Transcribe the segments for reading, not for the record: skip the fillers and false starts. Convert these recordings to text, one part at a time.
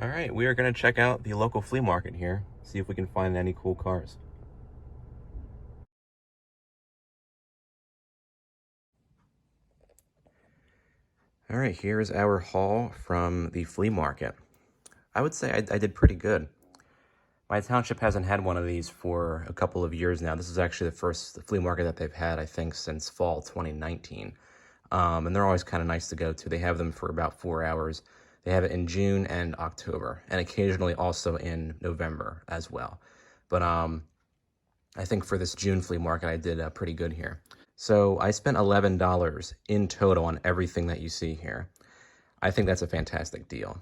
All right, we are going to check out the local flea market here, see if we can find any cool cars. All right, here's our haul from the flea market. I would say I did pretty good. My township hasn't had one of these for a couple of years now. This is actually the first flea market that they've had, I think, since fall 2019. And they're always kind of nice to go to. They have them for about 4 hours. They have it in June and October, and occasionally also in November as well. But I think for this June flea market, I did pretty good here. So I spent $11 in total on everything that you see here. I think that's a fantastic deal,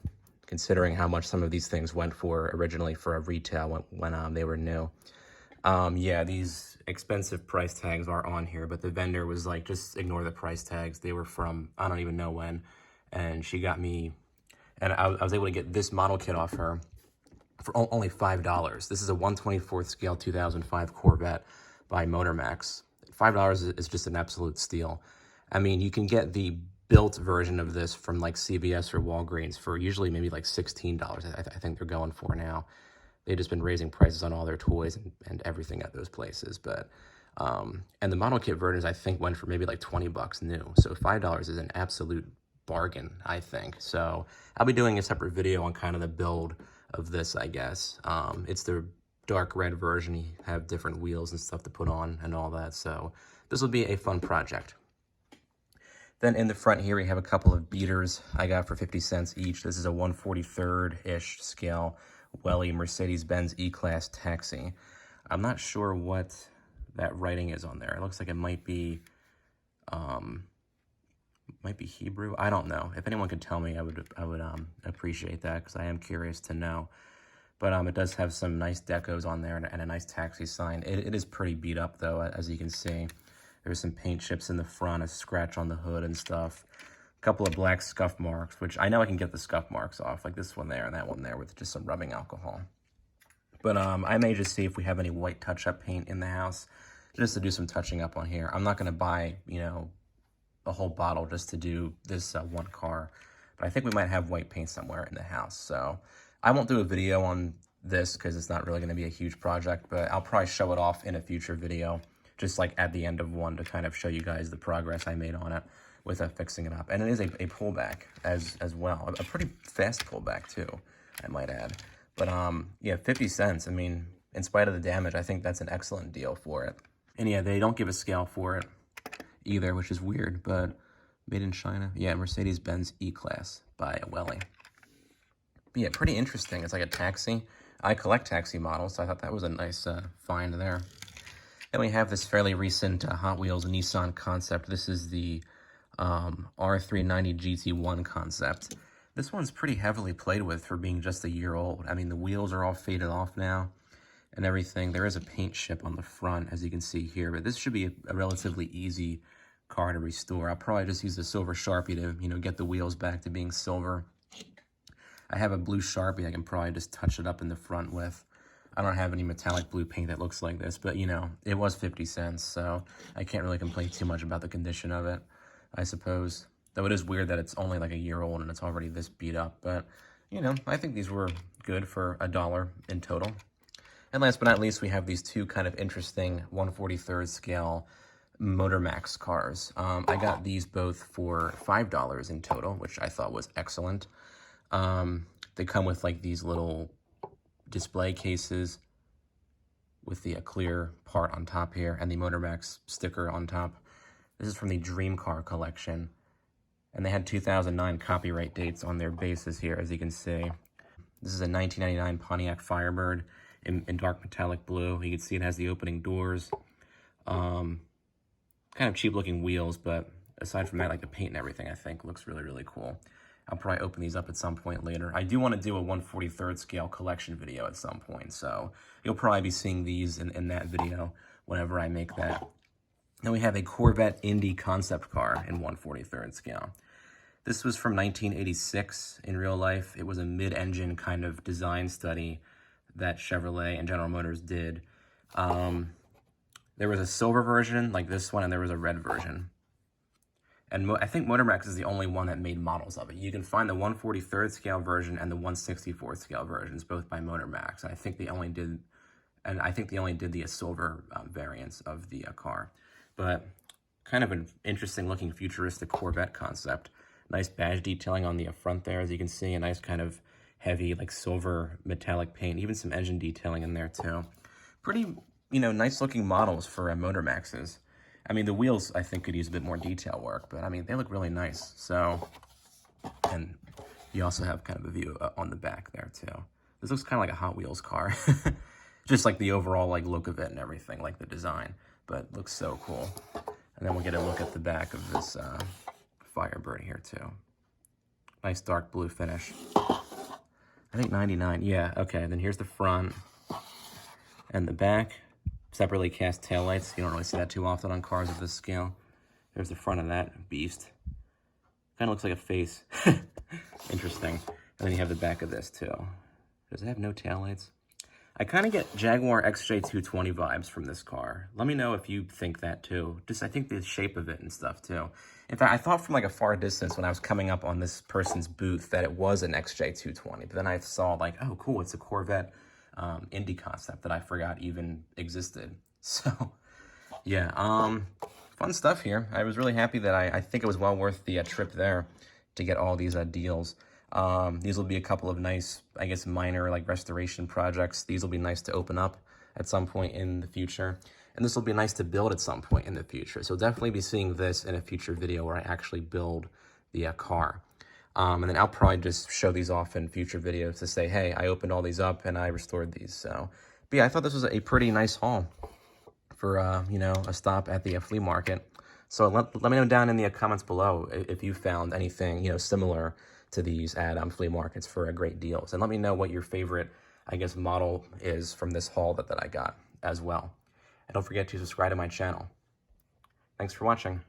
considering how much some of these things went for originally for a retail when they were new. Yeah, these expensive price tags are on here, but the vendor was like, just ignore the price tags. They were from, I don't even know when, and she got me, and I was able to get this model kit off her for only $5. This is a 1/24th scale 2005 Corvette by Motormax. $5 is just an absolute steal. I mean, you can get the built version of this from like CVS or Walgreens for usually maybe like $16. I think they're going for now. They've just been raising prices on all their toys and everything at those places. But and the model kit versions I think went for maybe like 20 bucks new. So $5 is an absolute bargain, I think. So I'll be doing a separate video on kind of the build of this, I guess. It's the dark red version. You have different wheels and stuff to put on and all that. So this will be a fun project. Then in the front here, we have a couple of beaters I got for 50 cents each. This is a 1/43rd-ish scale Welly Mercedes-Benz E-Class taxi. I'm not sure what that writing is on there. It looks like it might be Hebrew. I don't know. If anyone could tell me, I would appreciate that, because I am curious to know. But it does have some nice decos on there and a nice taxi sign. It is pretty beat up though, as you can see. There's some paint chips in the front, a scratch on the hood and stuff. A couple of black scuff marks, which I know I can get the scuff marks off, like this one there and that one there with just some rubbing alcohol. But I may just see if we have any white touch-up paint in the house, just to do some touching up on here. I'm not going to buy, you know, a whole bottle just to do this one car. But I think we might have white paint somewhere in the house. So I won't do a video on this because it's not really going to be a huge project, but I'll probably show it off in a future video, just like at the end of one, to kind of show you guys the progress I made on it with fixing it up. And it is a pullback as well, a pretty fast pullback too, I might add. But yeah, 50 cents, I mean, in spite of the damage, I think that's an excellent deal for it. And yeah, they don't give a scale for it either, which is weird, but made in China. Yeah, Mercedes-Benz E-Class by Welly. But yeah, pretty interesting. It's like a taxi. I collect taxi models, so I thought that was a nice find there. Then we have this fairly recent Hot Wheels Nissan Concept. This is the R390 GT1 Concept. This one's pretty heavily played with for being just a year old. I mean, the wheels are all faded off now and everything. There is a paint chip on the front, as you can see here, but this should be a relatively easy car to restore. I'll probably just use a silver Sharpie to, you know, get the wheels back to being silver. I have a blue Sharpie I can probably just touch it up in the front with. I don't have any metallic blue paint that looks like this, but, you know, it was 50 cents, so I can't really complain too much about the condition of it, I suppose. Though it is weird that it's only like a year old and it's already this beat up, but, you know, I think these were good for $1 in total. And last but not least, we have these two kind of interesting 1/43rd scale Motormax cars. I got these both for $5 in total, which I thought was excellent. They come with like these little display cases with the clear part on top here and the Motormax sticker on top. This is from the Dream Car collection, and they had 2009 copyright dates on their bases here, as you can see. This is a 1999 Pontiac Firebird in dark metallic blue. You can see it has the opening doors. Kind of cheap looking wheels, but aside from that, like the paint and everything, I think looks really, really cool. I'll probably open these up at some point later. I do want to do a 1/43rd scale collection video at some point, so you'll probably be seeing these in that video whenever I make that. Then we have a Corvette Indy concept car in 1/43rd scale. This was from 1986 in real life. It was a mid-engine kind of design study that Chevrolet and General Motors did. There was a silver version like this one, and there was a red version. And I think Motormax is the only one that made models of it. You can find the 1/43rd scale version and the 1/64th scale versions, both by Motormax. And I think they only did, the silver variants of the car. But kind of an interesting looking futuristic Corvette concept. Nice badge detailing on the front there, as you can see. A nice kind of heavy, like silver metallic paint. Even some engine detailing in there too. Pretty, nice looking models for Motormaxes. I mean, the wheels, I think, could use a bit more detail work, but I mean, they look really nice. So, and you also have kind of a view on the back there too. This looks kind of like a Hot Wheels car. Just like the overall like look of it and everything, like the design, but it looks so cool. And then we'll get a look at the back of this Firebird here too. Nice dark blue finish. I think 99, yeah, okay. Then here's the front and the back. Separately cast taillights. You don't really see that too often on cars of this scale. There's the front of that beast. Kind of looks like a face. Interesting. And then you have the back of this too. Does it have no taillights? I kind of get Jaguar XJ220 vibes from this car. Let me know if you think that too. Just, I think the shape of it and stuff too. In fact, I thought from like a far distance when I was coming up on this person's booth that it was an XJ220. But then I saw like, oh cool, it's a Corvette Indy concept that I forgot even existed. So yeah, fun stuff here. I was really happy that I think it was well worth the trip there to get all these deals. These will be a couple of nice, I guess, minor like restoration projects. These will be nice to open up at some point in the future. And this will be nice to build at some point in the future. So definitely be seeing this in a future video where I actually build the car. And then I'll probably just show these off in future videos to say, hey, I opened all these up and I restored these. So, but yeah, I thought this was a pretty nice haul for, a stop at the flea market. So let me know down in the comments below if you found anything, similar to these at flea markets for great deals. And let me know what your favorite, I guess, model is from this haul that I got as well. And don't forget to subscribe to my channel. Thanks for watching.